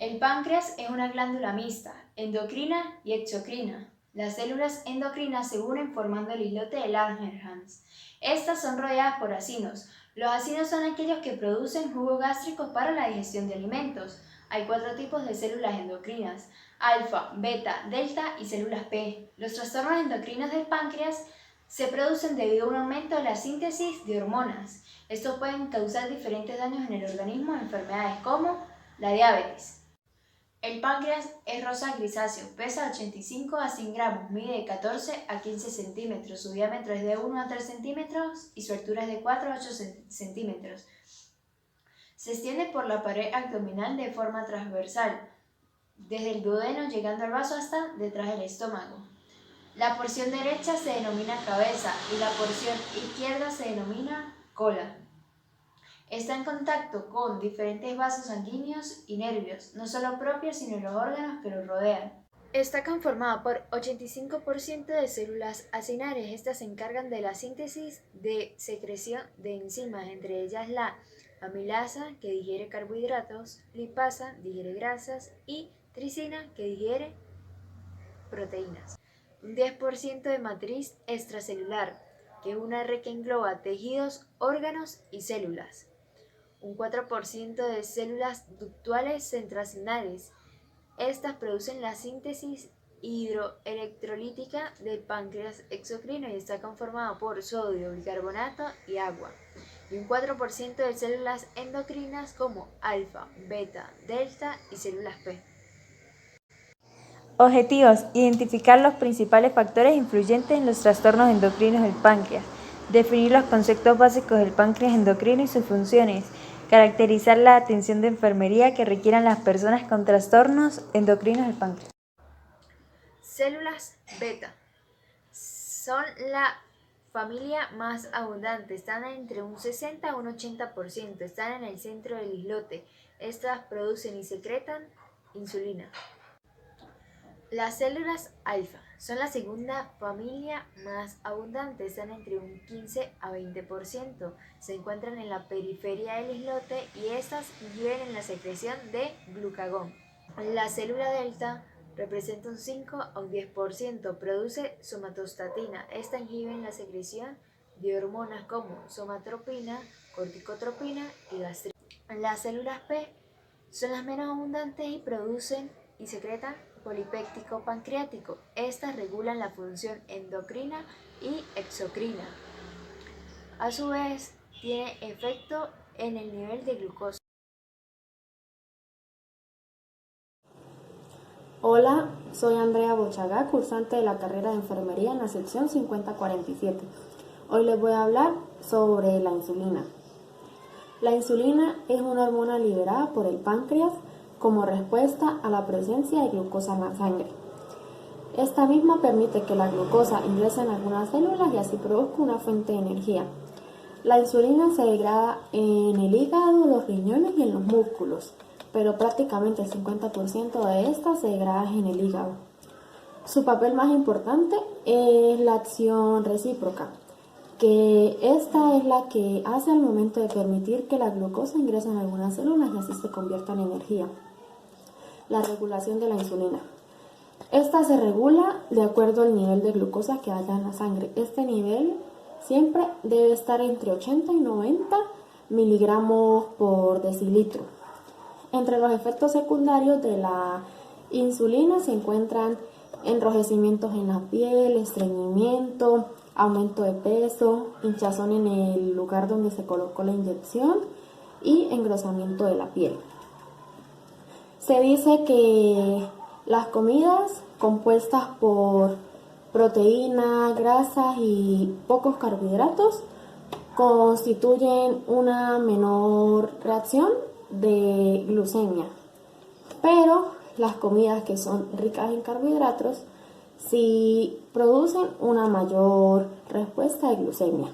El páncreas es una glándula mixta, endocrina y exocrina. Las células endocrinas se unen formando el islote de Langerhans. Estas son rodeadas por acinos. Los acinos son aquellos que producen jugo gástrico para la digestión de alimentos. Hay 4 tipos de células endocrinas: alfa, beta, delta y células P. Los trastornos endocrinos del páncreas se producen debido a un aumento de la síntesis de hormonas. Estos pueden causar diferentes daños en el organismo, enfermedades como la diabetes. El páncreas es rosa grisáceo, pesa 85 a 100 gramos, mide de 14 a 15 centímetros, su diámetro es de 1 a 3 centímetros y su altura es de 4 a 8 centímetros. Se extiende por la pared abdominal de forma transversal, desde el duodeno llegando al vaso hasta detrás del estómago. La porción derecha se denomina cabeza y la porción izquierda se denomina cola. Está en contacto con diferentes vasos sanguíneos y nervios, no solo propios sino los órganos que lo rodean. Está conformada por 85% de células acinares. Estas se encargan de la síntesis de secreción de enzimas, entre ellas la amilasa, que digiere carbohidratos, lipasa, digiere grasas, y tricina, que digiere proteínas. Un 10% de matriz extracelular, que es una red que engloba tejidos, órganos y células. Un 4% de células ductuales centracinares. Estas producen la síntesis hidroelectrolítica del páncreas exocrino y está conformado por sodio, bicarbonato y agua. Y un 4% de células endocrinas como alfa, beta, delta y células P. Objetivos: identificar los principales factores influyentes en los trastornos endocrinos del páncreas, definir los conceptos básicos del páncreas endocrino y sus funciones, caracterizar la atención de enfermería que requieran las personas con trastornos endocrinos del páncreas. Células beta son la familia más abundante, están entre un 60 a un 80%, están en el centro del islote. Estas producen y secretan insulina. Las células alfa son la segunda familia más abundante, están entre un 15 a 20%, se encuentran en la periferia del islote y estas inhiben en la secreción de glucagón. La célula delta representa un 5 a un 10%, produce somatostatina, esta inhibe en la secreción de hormonas como somatropina, corticotropina y gastrina. Las células P son las menos abundantes y producen y secretan polipéptico pancreático. Estas regulan la función endocrina y exocrina. A su vez, tiene efecto en el nivel de glucosa. Hola, soy Andrea Bochagá, cursante de la carrera de enfermería en la sección 5047. Hoy les voy a hablar sobre la insulina. La insulina es una hormona liberada por el páncreas como respuesta a la presencia de glucosa en la sangre. Esta misma permite que la glucosa ingrese en algunas células y así produzca una fuente de energía. La insulina se degrada en el hígado, los riñones y en los músculos, pero prácticamente el 50% de esta se degrada en el hígado. Su papel más importante es la acción recíproca, que esta es la que hace al momento de permitir que la glucosa ingrese en algunas células y así se convierta en energía. La regulación de la insulina. Esta se regula de acuerdo al nivel de glucosa que haya en la sangre. Este nivel siempre debe estar entre 80 y 90 miligramos por decilitro. Entre los efectos secundarios de la insulina se encuentran enrojecimientos en la piel, estreñimiento, aumento de peso, hinchazón en el lugar donde se colocó la inyección y engrosamiento de la piel. Se dice que las comidas compuestas por proteína, grasas y pocos carbohidratos constituyen una menor reacción de glucemia, pero las comidas que son ricas en carbohidratos sí producen una mayor respuesta de glucemia.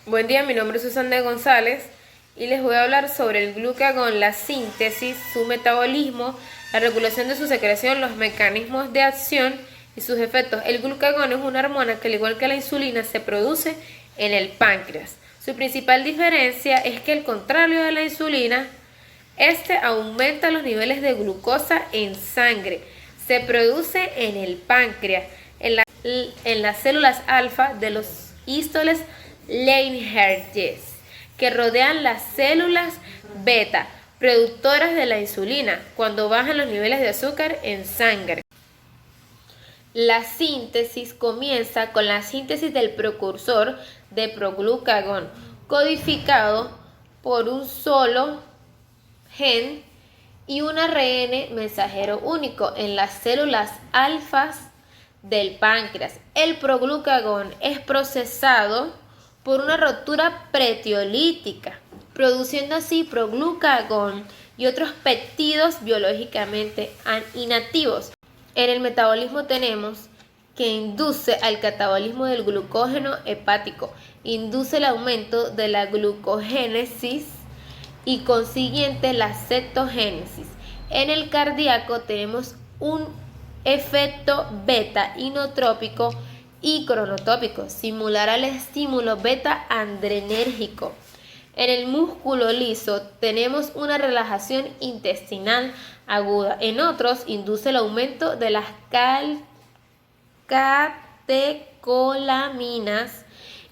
Buen día, mi nombre es Susana González y les voy a hablar sobre el glucagón, la síntesis, su metabolismo, la regulación de su secreción, los mecanismos de acción y sus efectos. El glucagón es una hormona que, al igual que la insulina, se produce en el páncreas. Su principal diferencia es que, al contrario de la insulina, Este aumenta los niveles de glucosa en sangre. Se produce en el páncreas, en las células alfa de los histones Langerhans, que rodean las células beta, productoras de la insulina, cuando bajan los niveles de azúcar en sangre. La síntesis comienza con la síntesis del precursor de proglucagón, codificado por un solo gen y un ARN mensajero único en las células alfas del páncreas. El proglucagón es procesado por una ruptura pretiolítica, produciendo así proglucagón y otros péptidos biológicamente inactivos. En el metabolismo tenemos que induce al catabolismo del glucógeno hepático, induce el aumento de la glucogénesis y consiguiente la cetogénesis. En el cardíaco tenemos un efecto beta inotrópico y cronotópico, similar al estímulo beta adrenérgico. En el músculo liso tenemos una relajación intestinal aguda. En otros induce el aumento de las catecolaminas,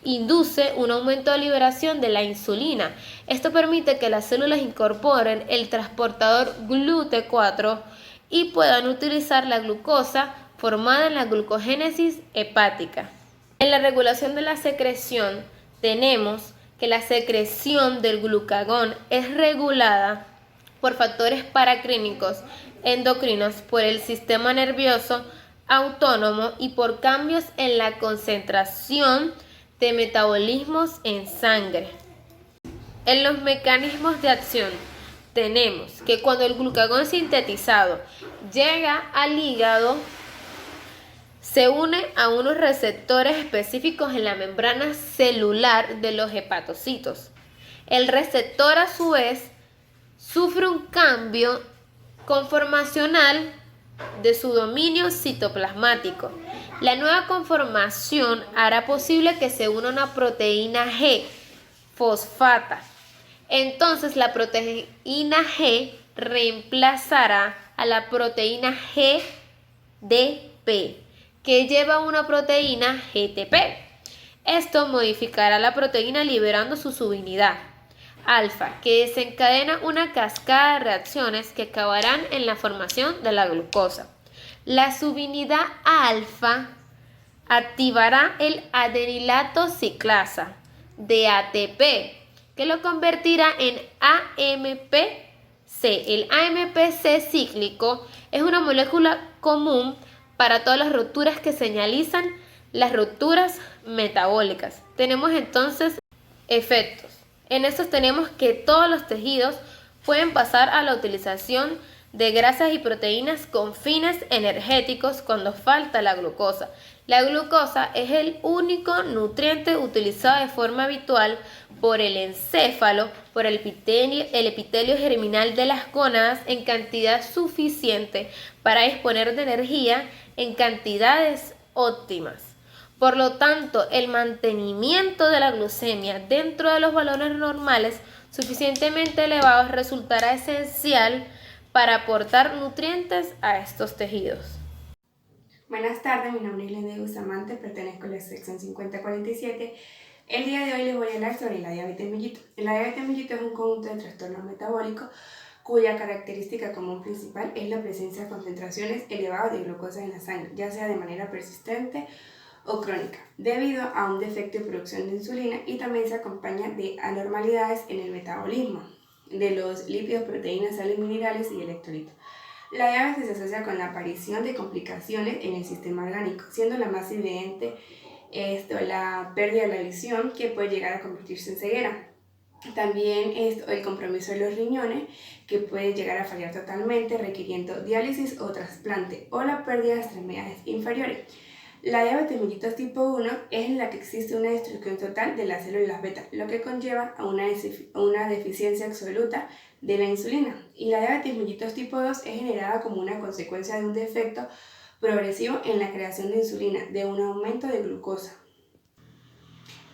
induce un aumento de liberación de la insulina. Esto permite que las células incorporen el transportador GLUT4 y puedan utilizar la glucosa formada en la glucogénesis hepática. En la regulación de la secreción tenemos que la secreción del glucagón es regulada por factores paraclínicos endocrinos, por el sistema nervioso autónomo y por cambios en la concentración de metabolismos en sangre. En los mecanismos de acción tenemos que cuando el glucagón sintetizado llega al hígado, se une a unos receptores específicos en la membrana celular de los hepatocitos. El receptor, a su vez, sufre un cambio conformacional de su dominio citoplasmático. La nueva conformación hará posible que se una una proteína G fosfata. Entonces, la proteína G reemplazará a la proteína GDP, que lleva una proteína GTP. Esto modificará la proteína liberando su subunidad alfa, que desencadena una cascada de reacciones que acabarán en la formación de la glucosa. La subunidad alfa activará el adenilato ciclasa de ATP, que lo convertirá en AMPC. El AMPC cíclico es una molécula común para todas las rupturas que señalizan las rupturas metabólicas. Tenemos entonces efectos. En estos tenemos que todos los tejidos pueden pasar a la utilización de grasas y proteínas con fines energéticos cuando falta la glucosa. La glucosa es el único nutriente utilizado de forma habitual por el encéfalo, por el epitelio germinal de las gónadas en cantidad suficiente para disponer de energía en cantidades óptimas. Por lo tanto, el mantenimiento de la glucemia dentro de los valores normales suficientemente elevados resultará esencial para aportar nutrientes a estos tejidos. Buenas tardes, mi nombre es Lene Bustamante, pertenezco a la sección 5047. El día de hoy les voy a hablar sobre la diabetes mellitus. La diabetes mellitus es un conjunto de trastornos metabólicos cuya característica común principal es la presencia de concentraciones elevadas de glucosa en la sangre, ya sea de manera persistente o crónica, debido a un defecto de producción de insulina, y también se acompaña de anormalidades en el metabolismo de los lípidos, proteínas, sales minerales y electrolitos. La diabetes se asocia con la aparición de complicaciones en el sistema orgánico, siendo la más evidente la pérdida de la visión, que puede llegar a convertirse en ceguera. También el compromiso de los riñones, que puede llegar a fallar totalmente, requiriendo diálisis o trasplante, o la pérdida de extremidades inferiores. La diabetes mellitus tipo 1 es en la que existe una destrucción total de las células beta, lo que conlleva a una deficiencia absoluta de la insulina. Y la diabetes mellitus tipo 2 es generada como una consecuencia de un defecto progresivo en la creación de insulina, de un aumento de glucosa.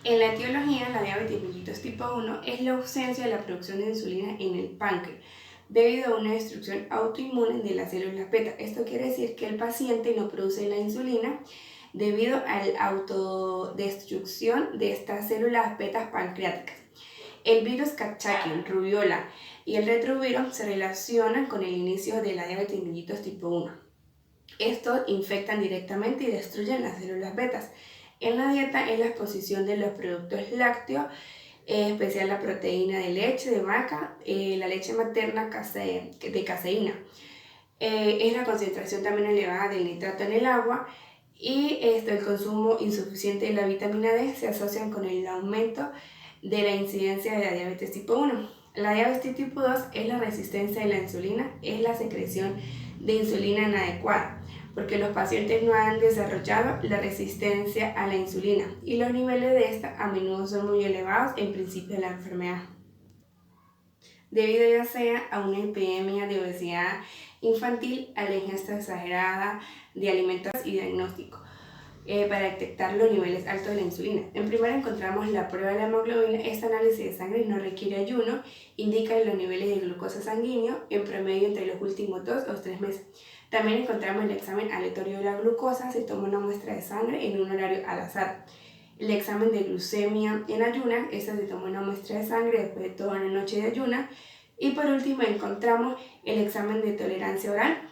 En la etiología, la diabetes mellitus tipo 1 es la ausencia de la producción de insulina en el páncreas, debido a una destrucción autoinmune de las células beta. Esto quiere decir que el paciente no produce la insulina debido a la autodestrucción de estas células beta pancreáticas. El virus Coxsackie, rubiola y el retrovirus se relacionan con el inicio de la diabetes mellitus tipo 1. Estos infectan directamente y destruyen las células betas. En la dieta es la exposición de los productos lácteos, en especial la proteína de leche de vaca, la leche materna de caseína. Es la concentración también elevada del nitrato en el agua y el consumo insuficiente de la vitamina D se asocian con el aumento de la incidencia de la diabetes tipo 1. La diabetes tipo 2 es la resistencia de la insulina, es la secreción de insulina inadecuada, porque los pacientes no han desarrollado la resistencia a la insulina y los niveles de esta a menudo son muy elevados en principio de la enfermedad, debido ya sea a una epidemia de obesidad infantil, a la ingesta exagerada de alimentos y diagnóstico. Para detectar los niveles altos de la insulina. En primera encontramos la prueba de la hemoglobina. Este análisis de sangre no requiere ayuno, indica los niveles de glucosa sanguíneo en promedio entre los últimos 2 o 3 meses. También encontramos el examen aleatorio de la glucosa, se toma una muestra de sangre en un horario al azar. El examen de glucemia en ayunas, esta se toma una muestra de sangre después de toda una noche de ayuna. Y por último encontramos el examen de tolerancia oral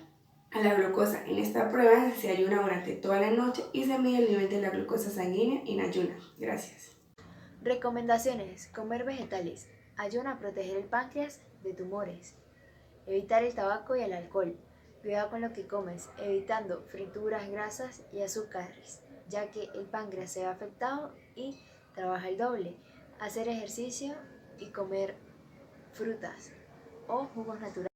a la glucosa. En esta prueba se ayuna durante toda la noche y se mide el nivel de la glucosa sanguínea en ayunas. Gracias. Recomendaciones: comer vegetales, ayuda a proteger el páncreas de tumores, evitar el tabaco y el alcohol, cuidado con lo que comes, evitando frituras, grasas y azúcares, ya que el páncreas se ve afectado y trabaja el doble, hacer ejercicio y comer frutas o jugos naturales.